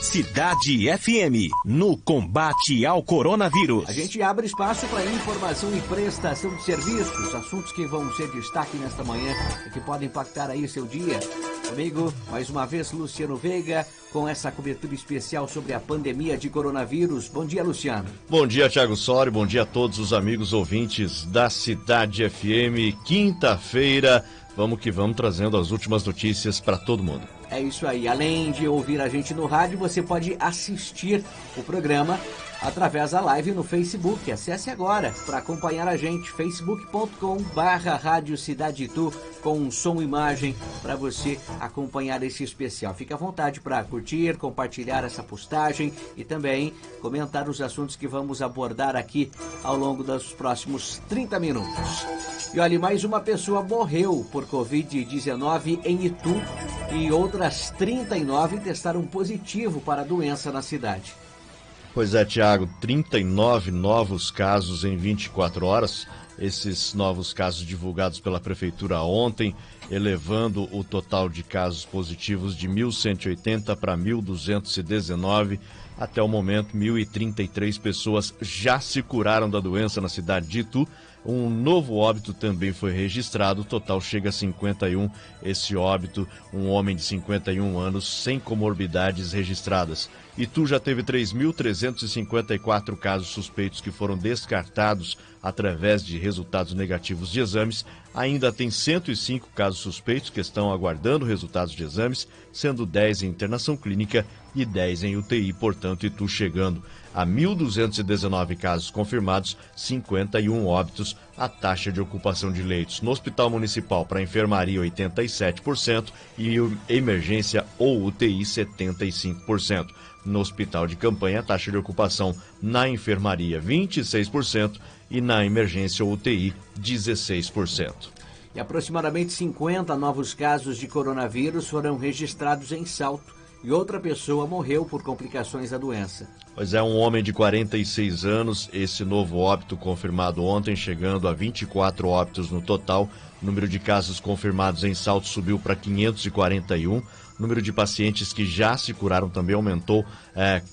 Cidade FM, no combate ao coronavírus. A gente abre espaço para informação e prestação de serviços, assuntos que vão ser destaque nesta manhã e que podem impactar aí seu dia. Comigo, mais uma vez, Luciano Veiga, com essa cobertura especial sobre a pandemia de coronavírus. Bom dia, Luciano. Bom dia, Thiago Sori, bom dia a todos os amigos ouvintes da Cidade FM. Quinta-feira, vamos que vamos, trazendo as últimas notícias para todo mundo. É isso aí, além de ouvir a gente no rádio, você pode assistir o programa através da live no Facebook. Acesse agora para acompanhar a gente, facebook.com/Rádio Cidade Itu, com som e imagem para você acompanhar esse especial. Fique à vontade para curtir, compartilhar essa postagem e também comentar os assuntos que vamos abordar aqui ao longo dos próximos 30 minutos. E olha, mais uma pessoa morreu por Covid-19 em Itu e outras 39 testaram positivo para a doença na cidade. Pois é, Thiago, 39 novos casos em 24 horas. Esses novos casos divulgados pela Prefeitura ontem, elevando o total de casos positivos de 1.180 para 1.219. Até o momento, 1.033 pessoas já se curaram da doença na cidade de Itu. Um novo óbito também foi registrado, o total chega a 51. Esse óbito, um homem de 51 anos sem comorbidades registradas. Itu já teve 3.354 casos suspeitos que foram descartados através de resultados negativos de exames. Ainda tem 105 casos suspeitos que estão aguardando resultados de exames, sendo 10 em internação clínica e 10 em UTI, portanto, Itu chegando a 1.219 casos confirmados, 51 óbitos, a taxa de ocupação de leitos no Hospital Municipal para enfermaria 87% e emergência ou UTI 75%. No Hospital de Campanha, a taxa de ocupação na enfermaria 26% e na emergência ou UTI 16%. E aproximadamente 50 novos casos de coronavírus foram registrados em Salto e outra pessoa morreu por complicações da doença. Pois é, um homem de 46 anos, esse novo óbito confirmado ontem, chegando a 24 óbitos no total. O número de casos confirmados em Salto subiu para 541. O número de pacientes que já se curaram também aumentou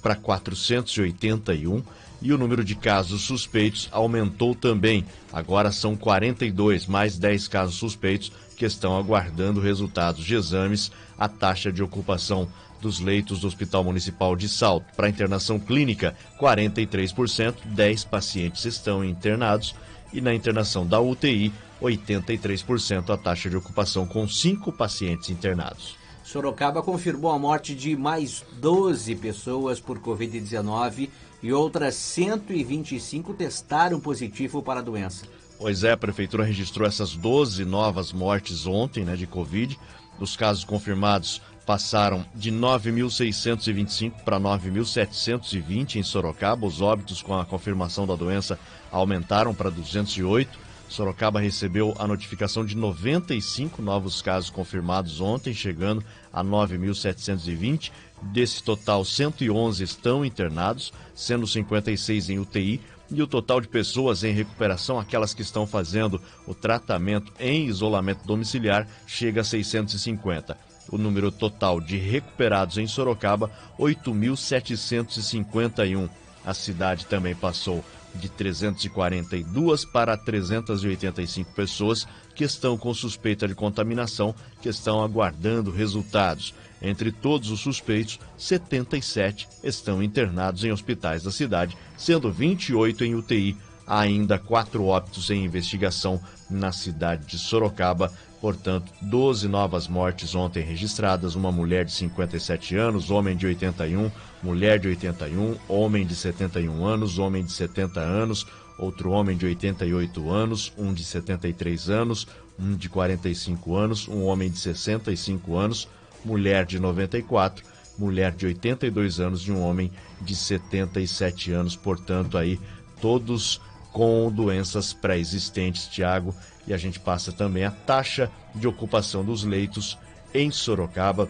para 481. E o número de casos suspeitos aumentou também. Agora são 42, mais 10 casos suspeitos que estão aguardando resultados de exames. A taxa de ocupação dos leitos do Hospital Municipal de Salto para internação clínica, 43%, 10 pacientes estão internados. E na internação da UTI, 83% a taxa de ocupação, com 5 pacientes internados. Sorocaba confirmou a morte de mais 12 pessoas por Covid-19 e outras 125 testaram positivo para a doença. Pois é, a Prefeitura registrou essas 12 novas mortes ontem, de Covid. Os casos confirmados passaram de 9.625 para 9.720 em Sorocaba. Os óbitos com a confirmação da doença aumentaram para 208. Sorocaba recebeu a notificação de 95 novos casos confirmados ontem, chegando a 9.720. Desse total, 111 estão internados, sendo 56 em UTI. E o total de pessoas em recuperação, aquelas que estão fazendo o tratamento em isolamento domiciliar, chega a 650. O número total de recuperados em Sorocaba, 8.751. A cidade também passou de 342 para 385 pessoas que estão com suspeita de contaminação, que estão aguardando resultados. Entre todos os suspeitos, 77 estão internados em hospitais da cidade, sendo 28 em UTI. Há ainda 4 óbitos em investigação na cidade de Sorocaba. Portanto, 12 novas mortes ontem registradas, uma mulher de 57 anos, homem de 81, mulher de 81, homem de 71 anos, homem de 70 anos, outro homem de 88 anos, um de 73 anos, um de 45 anos, um homem de 65 anos, mulher de 94, mulher de 82 anos e um homem de 77 anos. Portanto, aí todos com doenças pré-existentes, Thiago. E a gente passa também a taxa de ocupação dos leitos em Sorocaba.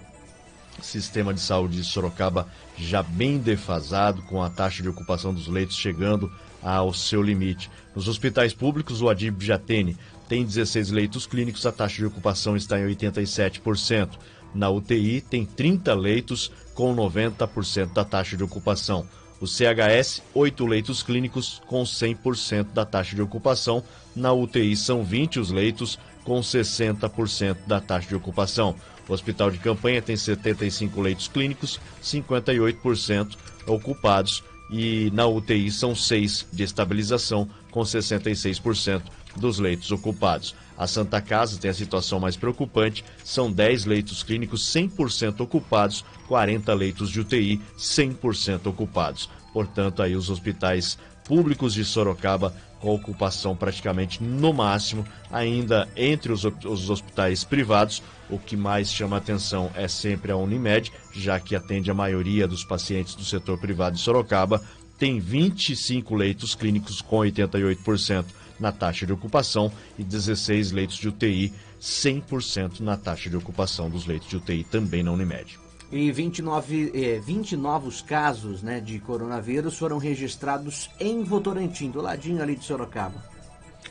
Sistema de saúde de Sorocaba já bem defasado, com a taxa de ocupação dos leitos chegando ao seu limite. Nos hospitais públicos, o Adib Jatene tem 16 leitos clínicos, a taxa de ocupação está em 87%. na UTI tem 30 leitos com 90% da taxa de ocupação. O CHS, 8 leitos clínicos com 100% da taxa de ocupação. Na UTI são 20 os leitos com 60% da taxa de ocupação. O hospital de campanha tem 75 leitos clínicos, 58% ocupados. E na UTI são 6 de estabilização, com 66% dos leitos ocupados. A Santa Casa tem a situação mais preocupante, são 10 leitos clínicos 100% ocupados, 40 leitos de UTI 100% ocupados. Portanto, aí os hospitais públicos de Sorocaba com ocupação praticamente no máximo. Ainda entre os hospitais privados, o que mais chama atenção é sempre a Unimed, já que atende a maioria dos pacientes do setor privado de Sorocaba, tem 25 leitos clínicos com 88% na taxa de ocupação e 16 leitos de UTI, 100% na taxa de ocupação dos leitos de UTI também na Unimed. E 20 novos casos, né, de coronavírus foram registrados em Votorantim, do ladinho ali de Sorocaba.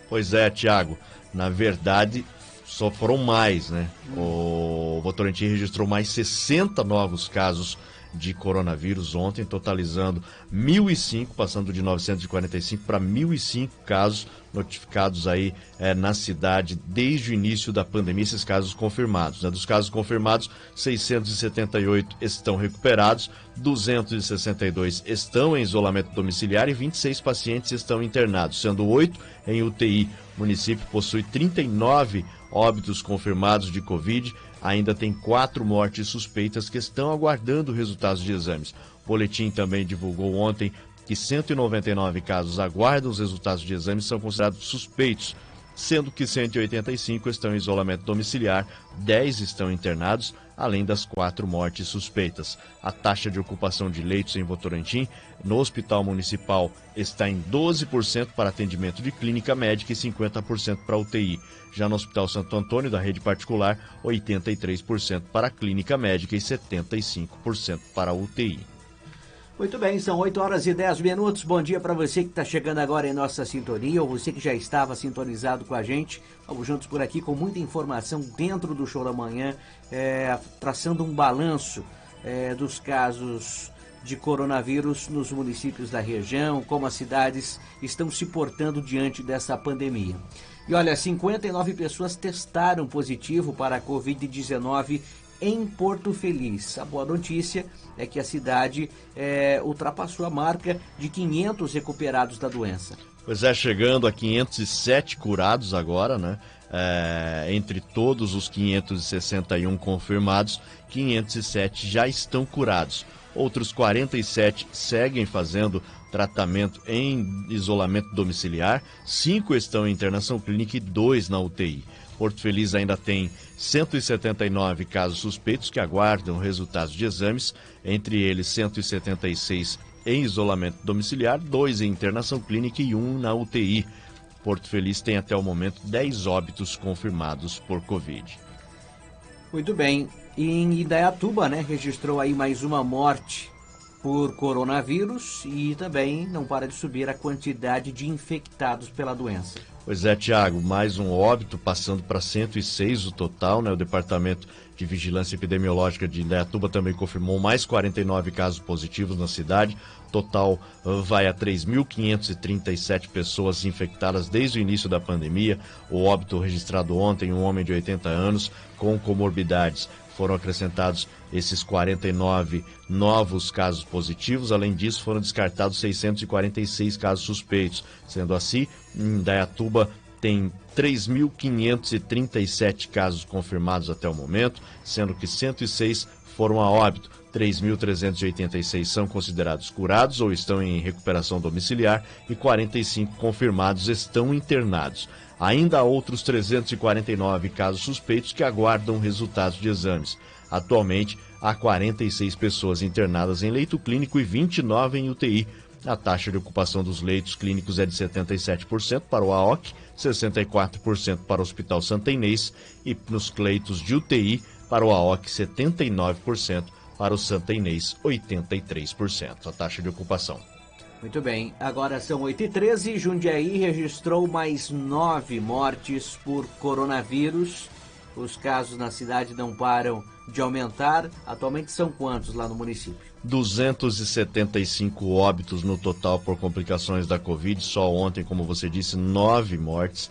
Pois é, Tiago, na verdade só foram mais, né? O Votorantim registrou mais 60 novos casos de coronavírus ontem, totalizando 1.005, passando de 945 para 1.005 casos notificados aí na cidade desde o início da pandemia, esses casos confirmados, né? Dos casos confirmados, 678 estão recuperados, 262 estão em isolamento domiciliar e 26 pacientes estão internados, sendo 8 em UTI. O município possui 39 óbitos confirmados de Covid, ainda tem 4 mortes suspeitas que estão aguardando resultados de exames. O boletim também divulgou ontem que 199 casos aguardam os resultados de exames e são considerados suspeitos, sendo que 185 estão em isolamento domiciliar, 10 estão internados, além das 4 mortes suspeitas. A taxa de ocupação de leitos em Votorantim, no Hospital Municipal, está em 12% para atendimento de clínica médica e 50% para UTI. Já no Hospital Santo Antônio, da rede particular, 83% para a clínica médica e 75% para a UTI. Muito bem, são 8h10. Bom dia para você que está chegando agora em nossa sintonia, ou você que já estava sintonizado com a gente. Vamos juntos por aqui com muita informação dentro do Show da Manhã, traçando um balanço dos casos de coronavírus nos municípios da região, como as cidades estão se portando diante dessa pandemia. E olha, 59 pessoas testaram positivo para a Covid-19 em Porto Feliz. A boa notícia é que a cidade ultrapassou a marca de 500 recuperados da doença. Pois é, chegando a 507 curados agora, né? Entre todos os 561 confirmados, 507 já estão curados. Outros 47 seguem fazendo tratamento em isolamento domiciliar, 5 estão em internação clínica e 2 na UTI. Porto Feliz ainda tem 179 casos suspeitos que aguardam resultados de exames, entre eles 176 em isolamento domiciliar, 2 em internação clínica e 1 na UTI. Porto Feliz tem até o momento 10 óbitos confirmados por Covid. Muito bem. E em Indaiatuba, né, registrou aí mais uma morte por coronavírus e também não para de subir a quantidade de infectados pela doença. Pois é, Tiago, mais um óbito, passando para 106 o total, né? O Departamento de Vigilância Epidemiológica de Indaiatuba também confirmou mais 49 casos positivos na cidade. Total vai a 3.537 pessoas infectadas desde o início da pandemia. O óbito registrado ontem, um homem de 80 anos com comorbidades. Foram acrescentados esses 49 novos casos positivos. Além disso, foram descartados 646 casos suspeitos. Sendo assim, Indaiatuba tem 3.537 casos confirmados até o momento, sendo que 106 foram a óbito. 3.386 são considerados curados ou estão em recuperação domiciliar e 45 confirmados estão internados. Ainda há outros 349 casos suspeitos que aguardam resultados de exames. Atualmente, há 46 pessoas internadas em leito clínico e 29 em UTI. A taxa de ocupação dos leitos clínicos é de 77% para o AOC, 64% para o Hospital Santa Inês e nos leitos de UTI para o AOC 79%, para o Santa Inês 83% a taxa de ocupação. Muito bem, agora são 8h13, Jundiaí registrou mais 9 mortes por coronavírus os casos na cidade não param de aumentar. Atualmente são quantos lá no município? 275 óbitos no total por complicações da Covid. Só ontem, como você disse, 9 mortes.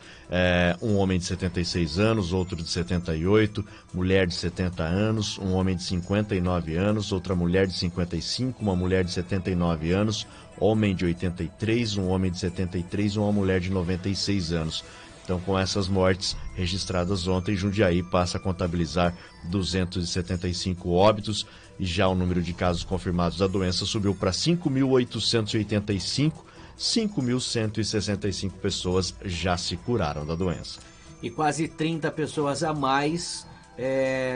Um homem de 76 anos, outro de 78, mulher de 70 anos, um homem de 59 anos, outra mulher de 55, uma mulher de 79 anos, homem de 83, um homem de 73 e uma mulher de 96 anos. Então, com essas mortes registradas ontem, Jundiaí passa a contabilizar 275 óbitos e já o número de casos confirmados da doença subiu para 5.885, 5.165 pessoas já se curaram da doença. E quase 30 pessoas a mais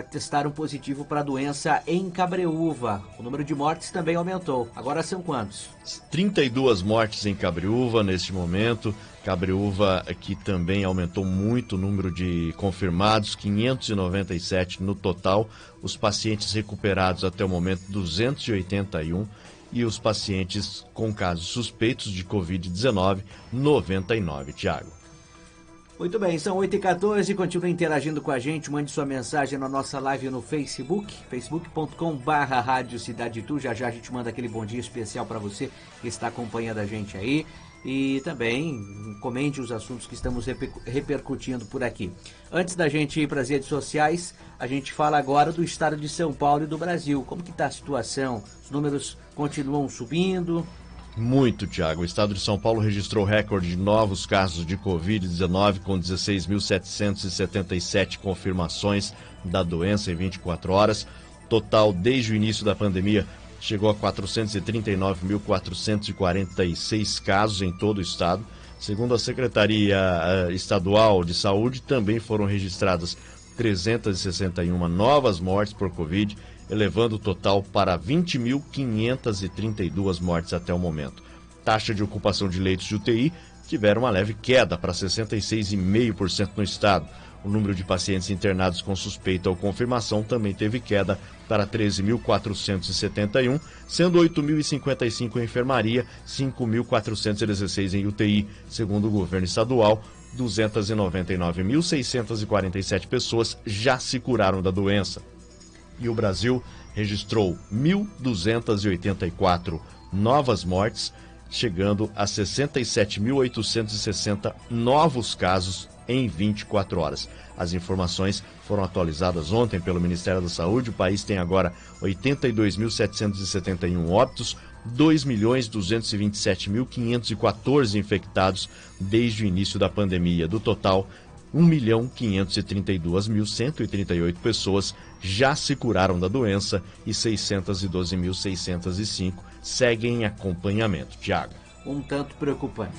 testaram positivo para a doença em Cabreúva. O número de mortes também aumentou. Agora são quantos? 32 mortes em Cabreúva neste momento. Cabreúva que também aumentou muito o número de confirmados, 597 no total. Os pacientes recuperados até o momento, 281. E os pacientes com casos suspeitos de Covid-19, 99, Tiago. Muito bem, são 8h14, continue interagindo com a gente, mande sua mensagem na nossa live no Facebook, facebook.com/Rádio Cidade Tu. Já já a gente manda aquele bom dia especial para você que está acompanhando a gente aí. E também comente os assuntos que estamos repercutindo por aqui. Antes da gente ir para as redes sociais, a gente fala agora do estado de São Paulo e do Brasil. Como que está a situação? Os números continuam subindo? Muito, Tiago. O estado de São Paulo registrou recorde de novos casos de Covid-19, com 16.777 confirmações da doença em 24 horas. Total, desde o início da pandemia, chegou a 439.446 casos em todo o estado. Segundo a Secretaria Estadual de Saúde, também foram registradas 361 novas mortes por Covid, elevando o total para 20.532 mortes até o momento. Taxa de ocupação de leitos de UTI tiveram uma leve queda para 66,5% no estado. O número de pacientes internados com suspeita ou confirmação também teve queda para 13.471, sendo 8.055 em enfermaria, 5.416 em UTI. Segundo o governo estadual, 299.647 pessoas já se curaram da doença. E o Brasil registrou 1.284 novas mortes, chegando a 67.860 novos casos em 24 horas. As informações foram atualizadas ontem pelo Ministério da Saúde. O país tem agora 82.771 óbitos, 2.227.514 infectados desde o início da pandemia. Do total, 1.532.138 pessoas já se curaram da doença e 612.605 seguem em acompanhamento. Tiago. Um tanto preocupante.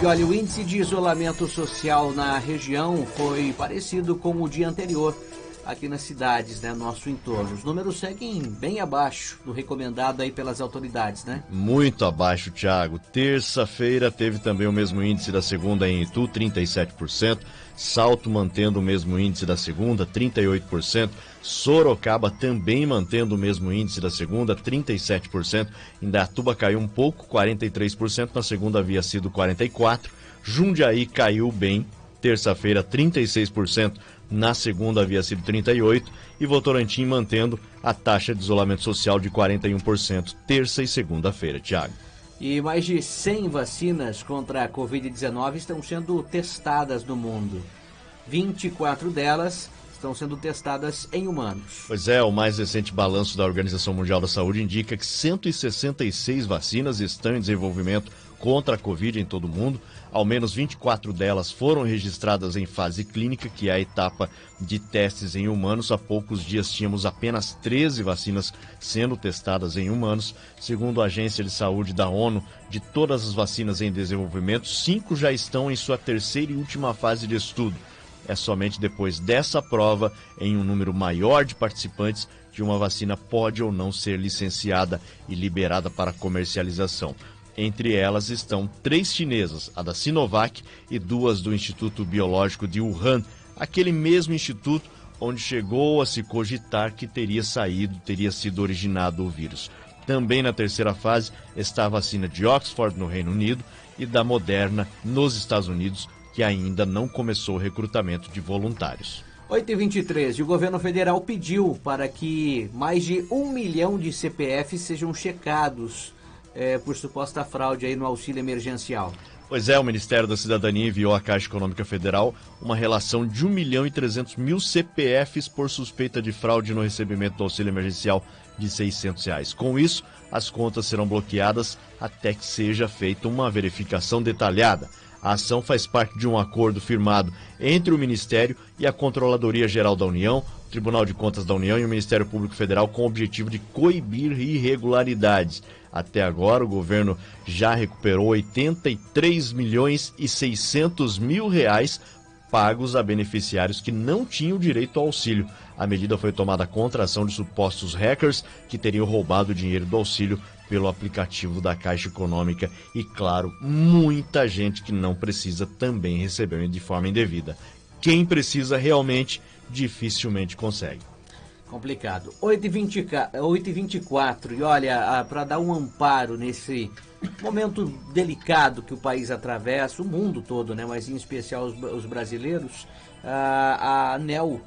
E olha, o índice de isolamento social na região foi parecido com o dia anterior aqui nas cidades, né, nosso entorno. Os números seguem bem abaixo do recomendado aí pelas autoridades, né? Muito abaixo, Tiago. Terça-feira teve também o mesmo índice da segunda em Itu, 37%. Salto mantendo o mesmo índice da segunda, 38%. Sorocaba também mantendo o mesmo índice da segunda, 37%. Indaiatuba caiu um pouco, 43%. Na segunda havia sido 44%. Jundiaí caiu bem, terça-feira, 36%. Na segunda havia sido 38%. E Votorantim mantendo a taxa de isolamento social de 41%, terça e segunda-feira, Tiago. E mais de 100 vacinas contra a Covid-19 estão sendo testadas no mundo. 24 delas estão sendo testadas em humanos. Pois é, o mais recente balanço da Organização Mundial da Saúde indica que 166 vacinas estão em desenvolvimento contra a Covid em todo o mundo. Ao menos 24 delas foram registradas em fase clínica, que é a etapa de testes em humanos. Há poucos dias tínhamos apenas 13 vacinas sendo testadas em humanos. Segundo a Agência de Saúde da ONU, de todas as vacinas em desenvolvimento, 5 já estão em sua terceira e última fase de estudo. É somente depois dessa prova, em um número maior de participantes, que uma vacina pode ou não ser licenciada e liberada para comercialização. Entre elas estão 3 chinesas, a da Sinovac, e 2 do Instituto Biológico de Wuhan, aquele mesmo instituto onde chegou a se cogitar que teria sido originado o vírus. Também na terceira fase está a vacina de Oxford, no Reino Unido, e da Moderna, nos Estados Unidos, que ainda não começou o recrutamento de voluntários. 8h23, e o governo federal pediu para que mais de 1 milhão de CPFs sejam checados por suposta fraude aí no auxílio emergencial. Pois é, o Ministério da Cidadania enviou à Caixa Econômica Federal uma relação de 1.300.000 CPFs por suspeita de fraude no recebimento do auxílio emergencial de R$600. Com isso, as contas serão bloqueadas até que seja feita uma verificação detalhada. A ação faz parte de um acordo firmado entre o Ministério e a Controladoria Geral da União, o Tribunal de Contas da União e o Ministério Público Federal, com o objetivo de coibir irregularidades. Até agora, o governo já recuperou 83.600.000 reais pagos a beneficiários que não tinham direito ao auxílio. A medida foi tomada contra a ação de supostos hackers que teriam roubado o dinheiro do auxílio pelo aplicativo da Caixa Econômica e, claro, muita gente que não precisa também recebeu de forma indevida. Quem precisa realmente dificilmente consegue. Complicado. 8h24, e olha, para dar um amparo nesse momento delicado que o país atravessa, o mundo todo, né, mas em especial os brasileiros, a ANEEL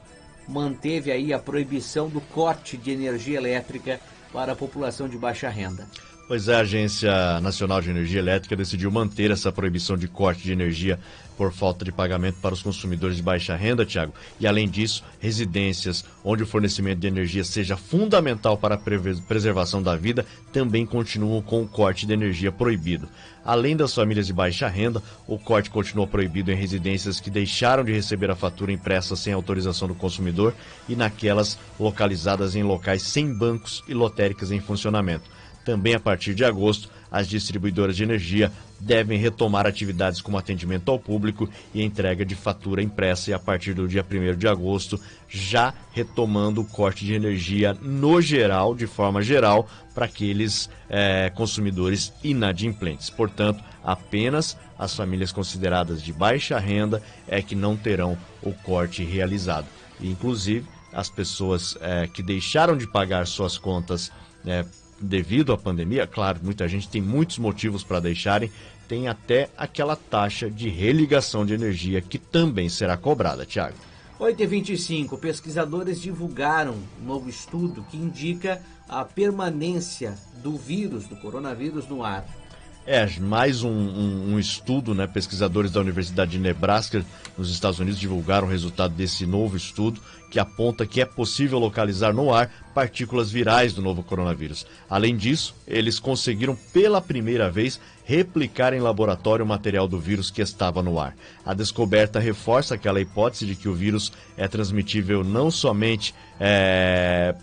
manteve aí a proibição do corte de energia elétrica para a população de baixa renda. Pois é, a Agência Nacional de Energia Elétrica decidiu manter essa proibição de corte de energia por falta de pagamento para os consumidores de baixa renda, Tiago. E, além disso, residências onde o fornecimento de energia seja fundamental para a preservação da vida também continuam com o corte de energia proibido. Além das famílias de baixa renda, o corte continua proibido em residências que deixaram de receber a fatura impressa sem autorização do consumidor e naquelas localizadas em locais sem bancos e lotéricas em funcionamento. Também a partir de agosto, as distribuidoras de energia devem retomar atividades como atendimento ao público e entrega de fatura impressa, e a partir do dia 1º de agosto, já retomando o corte de energia no geral, de forma geral, para aqueles consumidores inadimplentes. Portanto, apenas as famílias consideradas de baixa renda é que não terão o corte realizado. E, inclusive, as pessoas que deixaram de pagar suas contas devido à pandemia, claro, muita gente tem muitos motivos para deixarem, tem até aquela taxa de religação de energia que também será cobrada, Tiago. 8h25, pesquisadores divulgaram um novo estudo que indica a permanência do vírus, do coronavírus, no ar. Mais um estudo, né? Pesquisadores da Universidade de Nebraska, nos Estados Unidos, divulgaram o resultado desse novo estudo que aponta que é possível localizar no ar partículas virais do novo coronavírus. Além disso, eles conseguiram pela primeira vez replicar em laboratório o material do vírus que estava no ar. A descoberta reforça aquela hipótese de que o vírus é transmitível não somente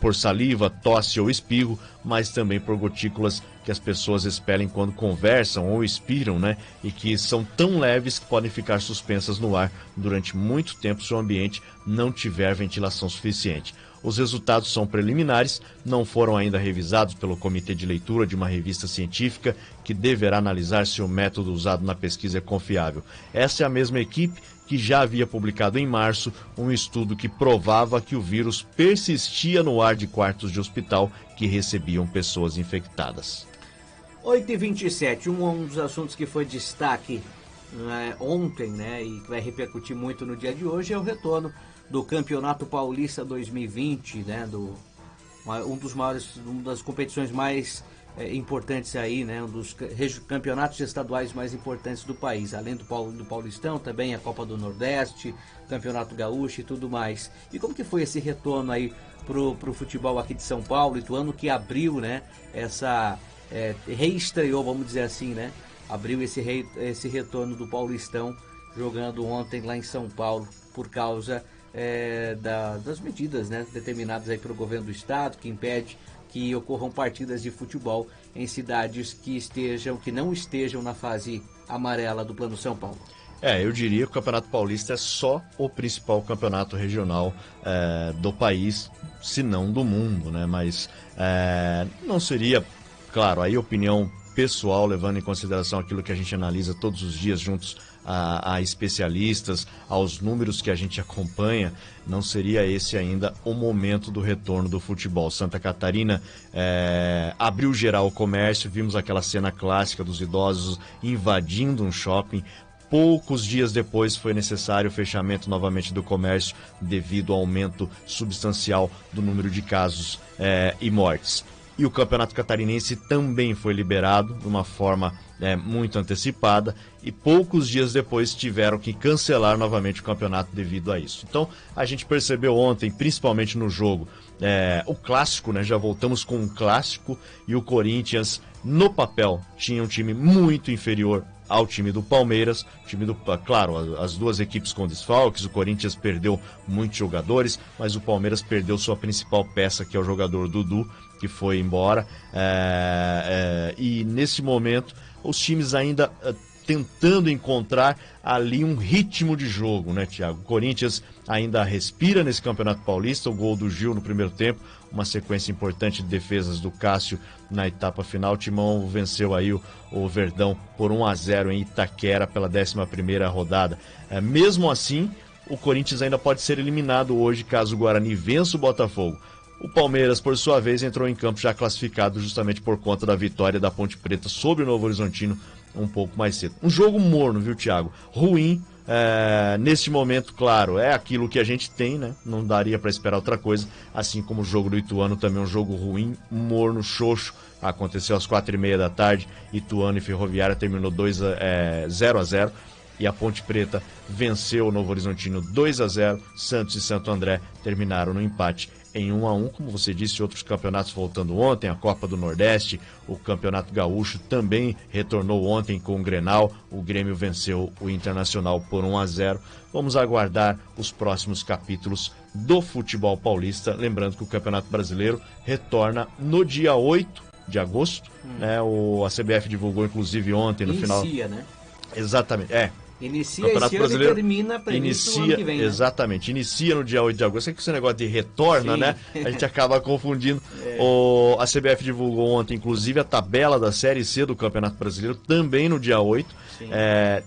por saliva, tosse ou espirro, mas também por gotículas que as pessoas expelem quando conversam ou expiram, né? E que são tão leves que podem ficar suspensas no ar durante muito tempo se o ambiente não tiver ventilação suficiente. Os resultados são preliminares, não foram ainda revisados pelo comitê de leitura de uma revista científica que deverá analisar se o método usado na pesquisa é confiável. Essa é a mesma equipe que já havia publicado em março um estudo que provava que o vírus persistia no ar de quartos de hospital que recebiam pessoas infectadas. 8h27, um dos assuntos que foi destaque ontem, né, e que vai repercutir muito no dia de hoje, é o retorno do Campeonato Paulista 2020, né, uma das competições mais importantes aí, né, um dos campeonatos estaduais mais importantes do país, além do Paulistão, também a Copa do Nordeste, Campeonato Gaúcho e tudo mais. E como que foi esse retorno aí pro futebol aqui de São Paulo, Ituano, que abriu, né, reestreou, vamos dizer assim, né, abriu esse retorno do Paulistão, jogando ontem lá em São Paulo, por causa das medidas, né, determinadas aí pelo governo do estado, que impede que ocorram partidas de futebol em cidades que não estejam na fase amarela do Plano São Paulo. Eu diria que o Campeonato Paulista é só o principal campeonato regional do país, se não do mundo, né? Mas não seria, claro, aí opinião pessoal, levando em consideração aquilo que a gente analisa todos os dias juntos a especialistas, aos números que a gente acompanha, não seria esse ainda o momento do retorno do futebol. Santa Catarina abriu geral o comércio, vimos aquela cena clássica dos idosos invadindo um shopping, poucos dias depois foi necessário o fechamento novamente do comércio devido ao aumento substancial do número de casos e mortes. E o Campeonato Catarinense também foi liberado de uma forma muito antecipada e poucos dias depois tiveram que cancelar novamente o campeonato devido a isso. Então a gente percebeu ontem, principalmente no jogo, o clássico, né? Já voltamos com um clássico e o Corinthians, no papel, tinha um time muito inferior ao time do Palmeiras, claro, as duas equipes com desfalques, o Corinthians perdeu muitos jogadores, mas o Palmeiras perdeu sua principal peça, que é o jogador Dudu, que foi embora, e nesse momento os times ainda tentando encontrar ali um ritmo de jogo, né, Thiago? O Corinthians ainda respira nesse Campeonato Paulista, o gol do Gil no primeiro tempo, uma sequência importante de defesas do Cássio na etapa final. O Timão venceu aí o Verdão por 1-0 em Itaquera pela 11ª rodada. Mesmo assim, o Corinthians ainda pode ser eliminado hoje caso o Guarani vença o Botafogo. O Palmeiras, por sua vez, entrou em campo já classificado justamente por conta da vitória da Ponte Preta sobre o Novo Horizontino um pouco mais cedo. Um jogo morno, viu, Thiago? Ruim. Neste momento, claro, é aquilo que a gente tem, né? Não daria para esperar outra coisa. Assim como o jogo do Ituano, também um jogo ruim, morno, xoxo. Aconteceu às 4h30 da tarde. Ituano e Ferroviária terminou 0-0. E a Ponte Preta venceu o Novo Horizontino 2-0. Santos e Santo André terminaram no empate em 1-1, como você disse, outros campeonatos voltando ontem, a Copa do Nordeste, o Campeonato Gaúcho também retornou ontem com o Grenal, o Grêmio venceu o Internacional por 1-0. Vamos aguardar os próximos capítulos do futebol paulista, lembrando que o Campeonato Brasileiro retorna no dia 8 de agosto, né? A CBF divulgou inclusive ontem no final... Inicia, né? Exatamente, Inicia esse ano e termina previsto no ano que vem, né? Exatamente, inicia no dia 8 de agosto. É que esse negócio de retorna, né? A gente acaba confundindo. A CBF divulgou ontem, inclusive, a tabela da Série C do Campeonato Brasileiro, também no dia 8.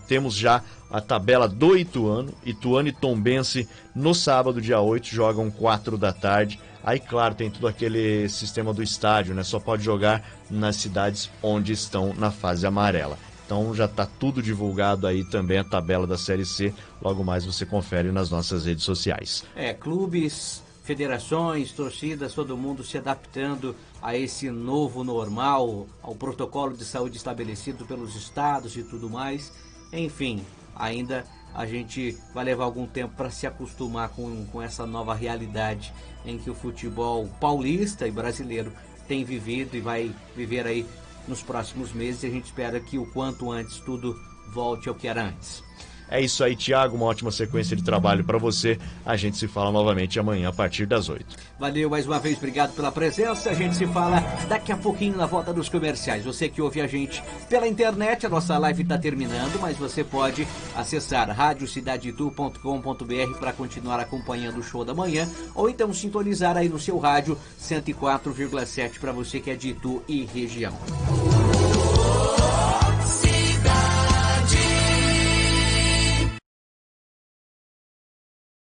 Temos já a tabela do Ituano. Ituano e Tombense, no sábado, dia 8, jogam 4 da tarde. Aí, claro, tem todo aquele sistema do estádio, né? Só pode jogar nas cidades onde estão na fase amarela. Então já está tudo divulgado aí também, a tabela da Série C. Logo mais você confere nas nossas redes sociais. Clubes, federações, torcidas, todo mundo se adaptando a esse novo normal, ao protocolo de saúde estabelecido pelos estados e tudo mais. Enfim, ainda a gente vai levar algum tempo para se acostumar com essa nova realidade em que o futebol paulista e brasileiro tem vivido e vai viver aí nos próximos meses, e a gente espera que o quanto antes tudo volte ao que era antes. É isso aí, Thiago, uma ótima sequência de trabalho para você. A gente se fala novamente amanhã a partir das 8. Valeu mais uma vez, obrigado pela presença. A gente se fala daqui a pouquinho na volta dos comerciais. Você que ouve a gente pela internet, a nossa live está terminando, mas você pode acessar radiocidadetu.com.br para continuar acompanhando o show da manhã, ou então sintonizar aí no seu rádio 104,7 para você que é de Itu e região.